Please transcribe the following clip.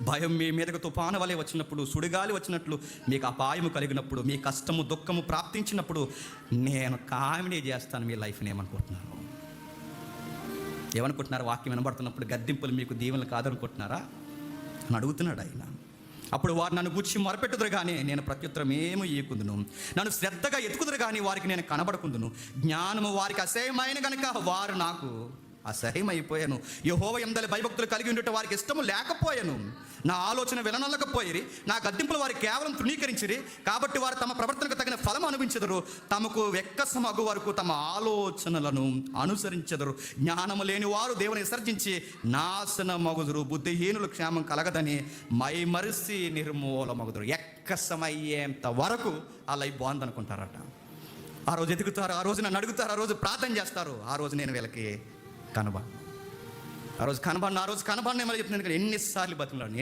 భయం మీ మీదకు తుఫాను వలె వచ్చినప్పుడు, సుడిగాలి వచ్చినట్లు మీకు అపాయము కలిగినప్పుడు, మీ కష్టము దుఃఖము ప్రాప్తించినప్పుడు నేను కామెడీ చేస్తాను మీ లైఫ్ని. ఏమనుకుంటున్నారు? వాక్యం వినబడుతున్నప్పుడు గద్దింపులు మీకు దీవెనలు కాదనుకుంటున్నారా అని అడుగుతున్నాడు ఆయన. అప్పుడు వారు నన్ను గూర్చి మొరపెట్టుదురు కానీ నేను ప్రత్యుత్తరం ఏమీ ఇయ్యకుందును. నన్ను శ్రద్ధగా ఎత్తుకుదురు కానీ వారికి నేను కనబడకుందును. జ్ఞానము వారికి అసహ్యమైన కనుక వారు నాకు అసహ్యమైపోయాను. యెహోవా యందలి భయభక్తులు కలిగి ఉండుట వారికి ఇష్టము లేకపోయాను. నా ఆలోచన విననొల్లకపోయిరి, నా గద్దింపులు వారికి కేవలం తృణీకరించిరి. కాబట్టి వారు తమ ప్రవర్తనకు తగిన ఫలం అనుభవించెదరు. తమకు వెక్కసమగు వరకు తమ ఆలోచనలను అనుసరించెదరు. జ్ఞానము లేని వారు దేవుని విసర్జించి నాశనమగుదురు. బుద్ధిహీనులు క్షేమం కలగదని మైమరిసి నిర్మూలమగుదురు. ఎక్కసమయ్యేంత వరకు ఆ లైఫ్ బాగుందనుకుంటారట. ఆ రోజు ఎదుగుతారు, ఆ రోజు నన్ను అడుగుతారు, ఆ రోజు ప్రార్థన చేస్తారు. ఆ రోజు నేను వీళ్ళకి కనబడను. ఆ రోజు కనబడిన మళ్ళీ చెప్తున్నాను. ఎన్నిసార్లు బతుకులాడు.